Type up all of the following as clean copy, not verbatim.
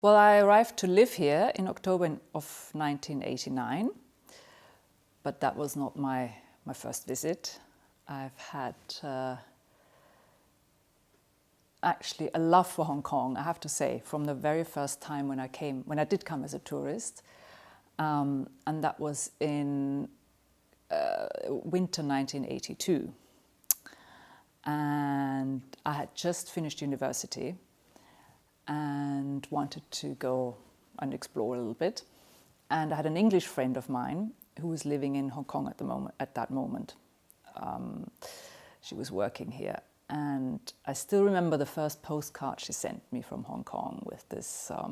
Well, I arrived to live here in October of 1989, but that was not my first visit. I've had actually a love for Hong Kong, I have to say, from the very first time when I did come as a tourist, and that was in winter 1982. And I had just finished university and wanted to go and explore a little bit. And I had an English friend of mine who was living in Hong Kong at that moment. She was working here. And I still remember the first postcard she sent me from Hong Kong with this, I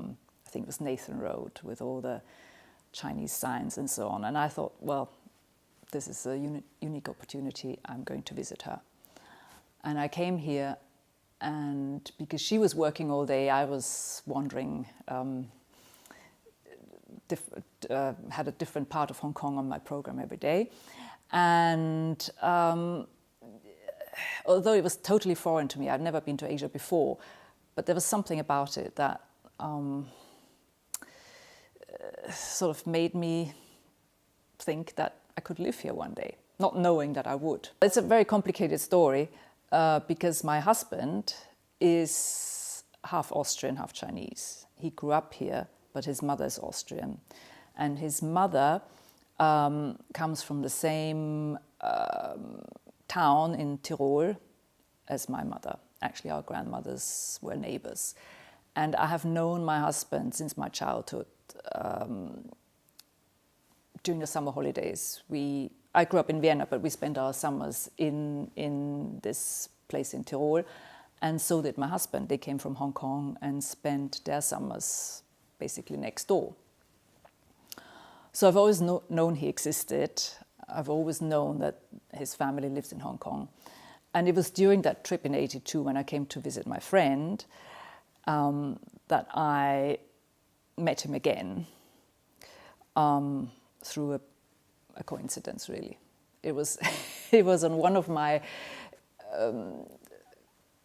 think it was Nathan Road, with all the Chinese signs and so on. And I thought, well, this is a unique opportunity. I'm going to visit her. And I came here, and because she was working all day, I was wandering, had a different part of Hong Kong on my program every day. And although it was totally foreign to me, I'd never been to Asia before, but there was something about it that sort of made me think that I could live here one day, not knowing that I would. It's a very complicated story. Because my husband is half Austrian, half Chinese. He grew up here, but his mother is Austrian. And his mother comes from the same town in Tyrol as my mother. Actually, our grandmothers were neighbors. And I have known my husband since my childhood. During the summer holidays, I grew up in Vienna, but we spent our summers in this place in Tyrol, and so did my husband. They came from Hong Kong and spent their summers basically next door. So I've always known he existed. I've always known that his family lives in Hong Kong. And it was during that trip in '82 when I came to visit my friend that I met him again through a coincidence, really. It was on one of my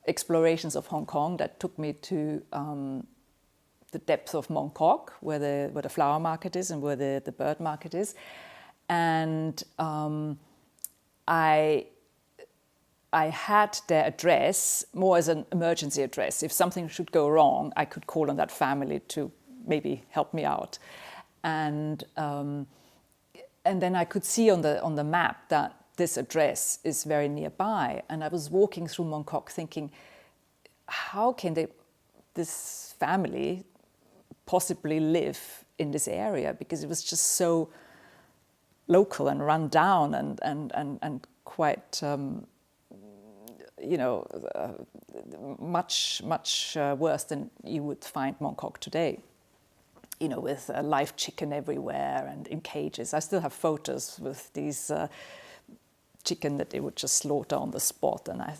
explorations of Hong Kong that took me to the depths of Mong Kok, where the flower market is and where the bird market is. And I had their address more as an emergency address. If something should go wrong, I could call on that family to maybe help me out. And then I could see on the map that this address is very nearby. And I was walking through Mong Kok thinking, how can this family possibly live in this area? Because it was just so local and run down and quite, much worse than you would find Mong Kok today. With live chicken everywhere and in cages. I still have photos with these chicken that they would just slaughter on the spot, and I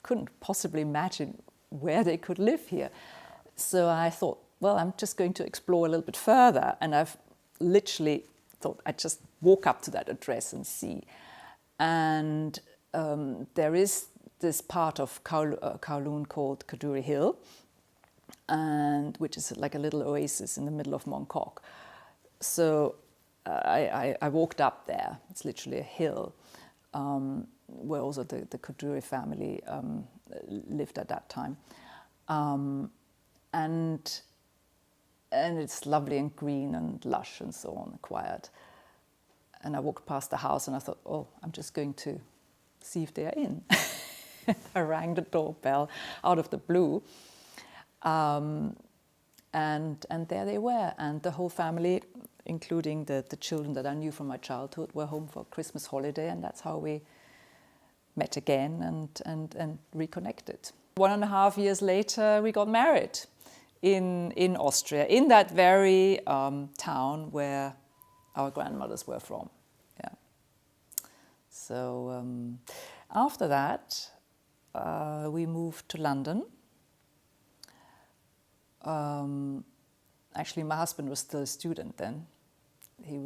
couldn't possibly imagine where they could live here. So I thought, well, I'm just going to explore a little bit further, and I've literally thought I'd just walk up to that address and see. And there is this part of Kowloon called Kadoorie Hill, and which is like a little oasis in the middle of Mong Kok. So I walked up there. It's literally a hill where also the Kadoorie family lived at that time. And it's lovely and green and lush and so on, quiet. And I walked past the house and I thought, oh, I'm just going to see if they are in. I rang the doorbell out of the blue. And there they were, and the whole family, including the children that I knew from my childhood, were home for Christmas holiday, and that's how we met again and reconnected. 1.5 years later, we got married in Austria, in that very town where our grandmothers were from. Yeah. So after that, we moved to London. Actually, my husband was still a student then. He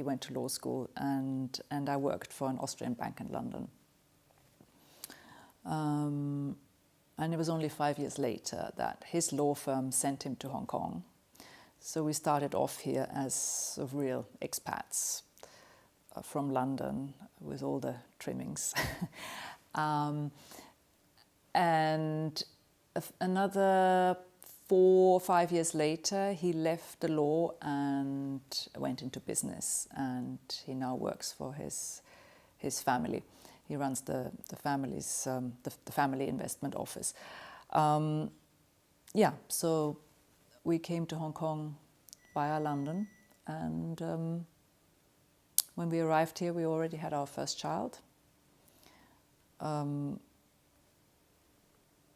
went to law school, and I worked for an Austrian bank in London. And it was only 5 years later that his law firm sent him to Hong Kong. So we started off here as sort of real expats from London with all the trimmings. And another 4 or 5 years later, he left the law and went into business, and he now works for his family. He runs the family's the family investment office. Yeah, so we came to Hong Kong via London, and when we arrived here, we already had our first child,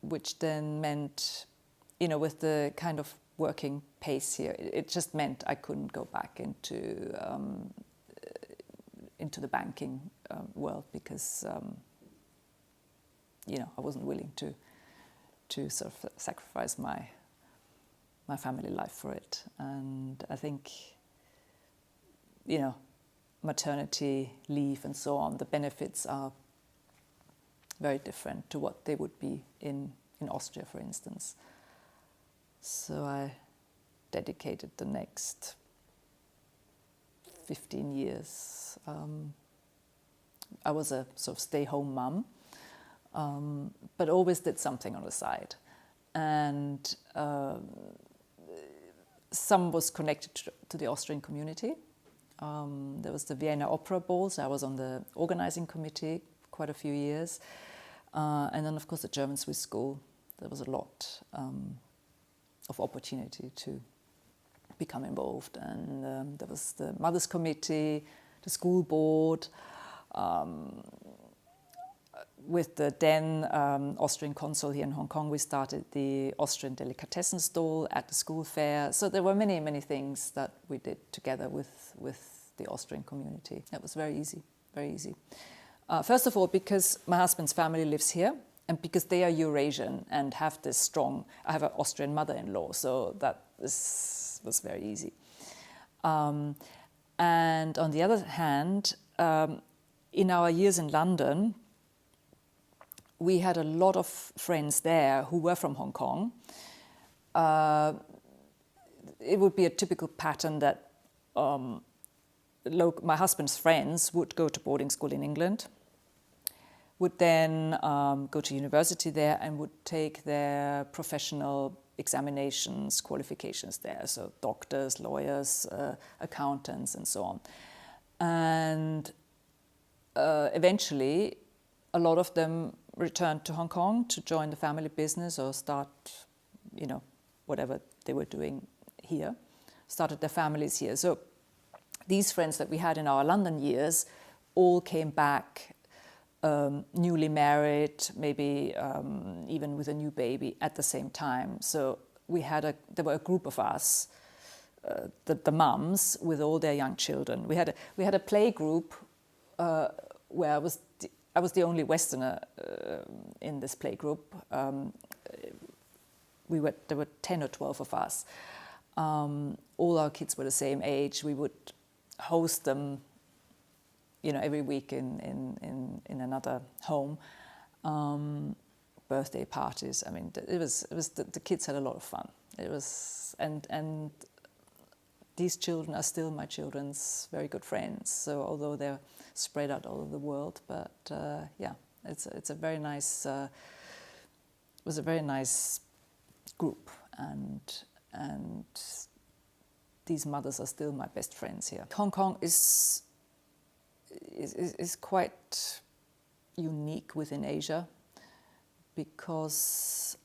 which then meant, you know, with the kind of working pace here, it just meant I couldn't go back into the banking world, because you know, I wasn't willing to sort of sacrifice my family life for it. And I think, you know, maternity leave and so on, the benefits are very different to what they would be in Austria, for instance. So I dedicated the next 15 years. I was a sort of stay-home mum, but always did something on the side. And some was connected to the Austrian community. There was the Vienna Opera Ball, so I was on the organizing committee quite a few years. And then, of course, the German-Swiss school. There was a lot of opportunity to become involved. And there was the Mothers Committee, the school board. With the then Austrian consul here in Hong Kong, we started the Austrian delicatessen stall at the school fair. So there were many, many things that we did together with the Austrian community. It was very easy, very easy. First of all, because my husband's family lives here, and because they are Eurasian and have this strong, I have an Austrian mother-in-law, so that was very easy. And on the other hand, in our years in London, we had a lot of friends there who were from Hong Kong. It would be a typical pattern that my husband's friends would go to boarding school in England, would then go to university there, and would take their professional examinations, qualifications there, so doctors, lawyers, accountants, and so on. And eventually, a lot of them returned to Hong Kong to join the family business or start, you know, whatever they were doing here, started their families here. So these friends that we had in our London years all came back newly married, maybe even with a new baby at the same time. So there were a group of us, the mums with all their young children. We had a play group where I was the only Westerner in this play group. There were 10 or 12 of us. All our kids were the same age. We would host them, you know, every week in another home. Birthday parties. I mean, the kids had a lot of fun. It was, and these children are still my children's very good friends. So although they're spread out all over the world, but yeah, it's a very nice. It was a very nice group, and these mothers are still my best friends here. Hong Kong is quite unique within Asia because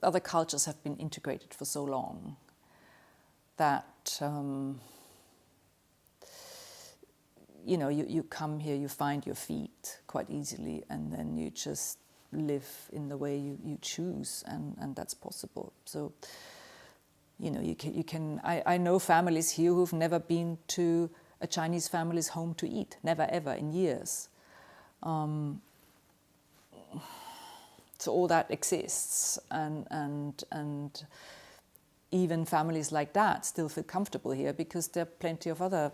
other cultures have been integrated for so long that you know, you come here, you find your feet quite easily, and then you just live in the way you choose, and that's possible. So, you know, you can I know families here who've never been to a Chinese family's home to eat, never ever in years. So all that exists, and even families like that still feel comfortable here because there are plenty of other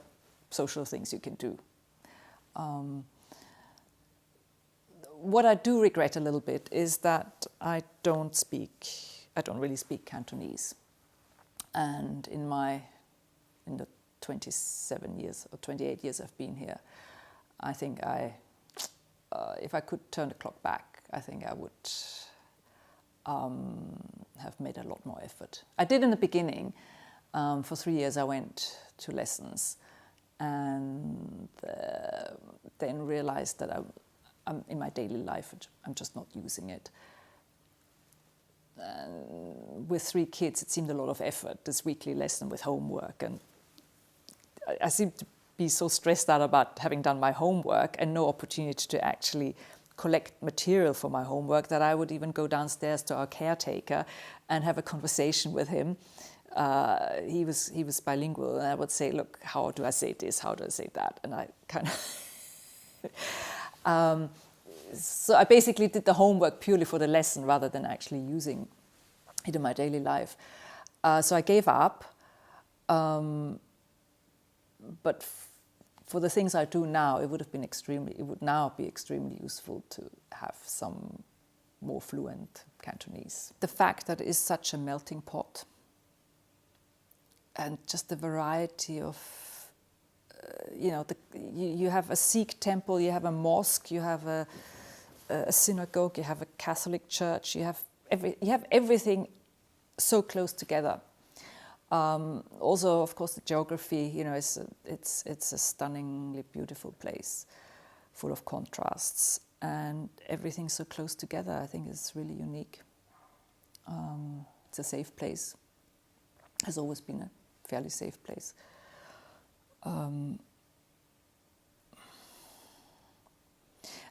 social things you can do. What I do regret a little bit is that I don't really speak Cantonese. And in the 27 years or 28 years I've been here, I think if I could turn the clock back, I think I would have made a lot more effort. I did in the beginning. For 3 years I went to lessons, and then realized that I'm in my daily life, I'm just not using it. And with 3 kids, it seemed a lot of effort, this weekly lesson with homework. And I seemed to be so stressed out about having done my homework and no opportunity to actually collect material for my homework that I would even go downstairs to our caretaker and have a conversation with him. He was bilingual, and I would say, look, how do I say this? How do I say that? And I kind of... so I basically did the homework purely for the lesson rather than actually using it in my daily life. So I gave up. But for the things I do now, it would now be extremely useful to have some more fluent Cantonese. The fact that it is such a melting pot, and just the variety of, you know, you have a Sikh temple, you have a mosque, you have a synagogue, you have a Catholic church, you have everything so close together. Also, of course, the geography, you know, it's a stunningly beautiful place, full of contrasts, and everything's so close together. I think it's really unique. It's a safe place. Has always been a fairly safe place. And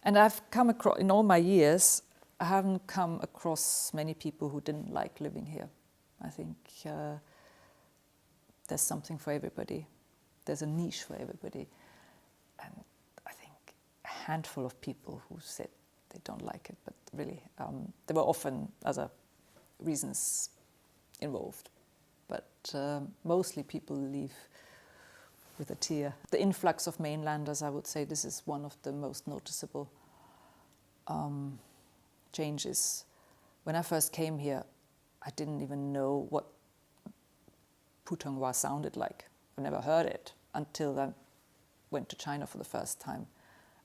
I've come across, in all my years, I haven't come across many people who didn't like living here. I think there's something for everybody. There's a niche for everybody. And I think a handful of people who said they don't like it, but really, there were often other reasons involved. But mostly people leave with a tear. The influx of mainlanders, I would say this is one of the most noticeable changes. When I first came here, I didn't even know what Putonghua sounded like. I never heard it until I went to China for the first time.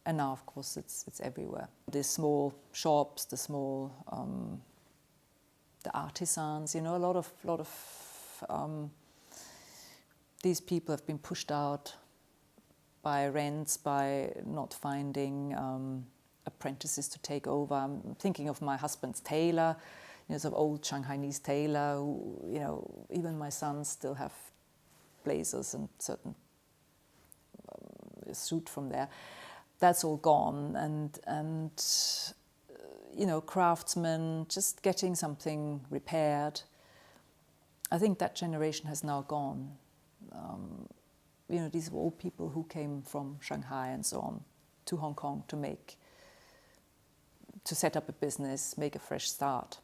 And now, of course, it's everywhere. The small shops, the small, the artisans, you know, a lot of these people have been pushed out by rents, by not finding apprentices to take over. I'm thinking of my husband's tailor, you know, some old Shanghainese tailor who, you know, even my sons still have blazers and certain suit from there. That's all gone, and you know, craftsmen, just getting something repaired. I think that generation has now gone. You know, these were all people who came from Shanghai and so on to Hong Kong to set up a business, make a fresh start.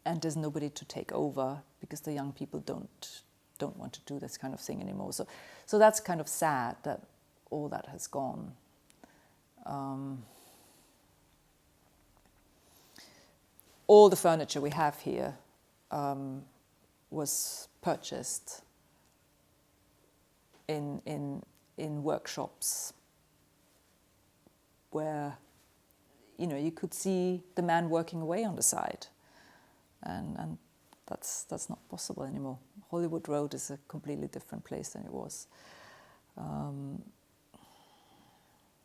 And there's nobody to take over because the young people don't want to do this kind of thing anymore. So that's kind of sad that all that has gone. All the furniture we have here was purchased in workshops where, you know, you could see the man working away on the side, and that's not possible anymore. Hollywood Road is a completely different place than it was.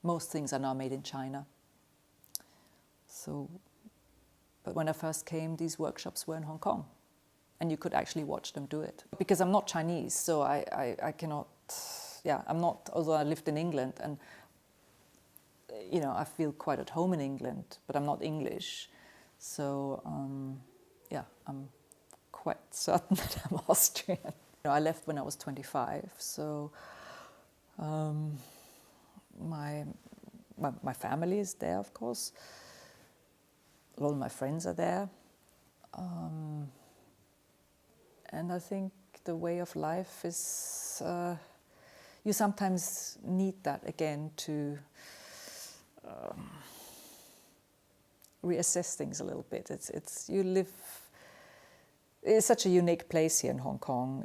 Most things are now made in China. So, but when I first came, these workshops were in Hong Kong, and you could actually watch them do it. Because I'm not Chinese, so I cannot yeah, I'm not, although I lived in England and, you know, I feel quite at home in England, but I'm not English. So, yeah, I'm quite certain that I'm Austrian. You know, I left when I was 25, so my family is there, of course. A lot of my friends are there. And I think the way of life is, you sometimes need that again to reassess things a little bit. It's such a unique place here in Hong Kong.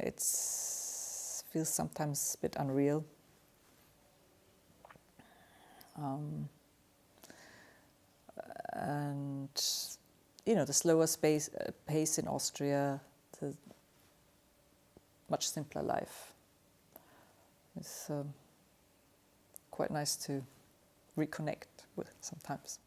Feels sometimes a bit unreal. And you know, the slower pace in Austria, the much simpler life. It's quite nice to reconnect with sometimes.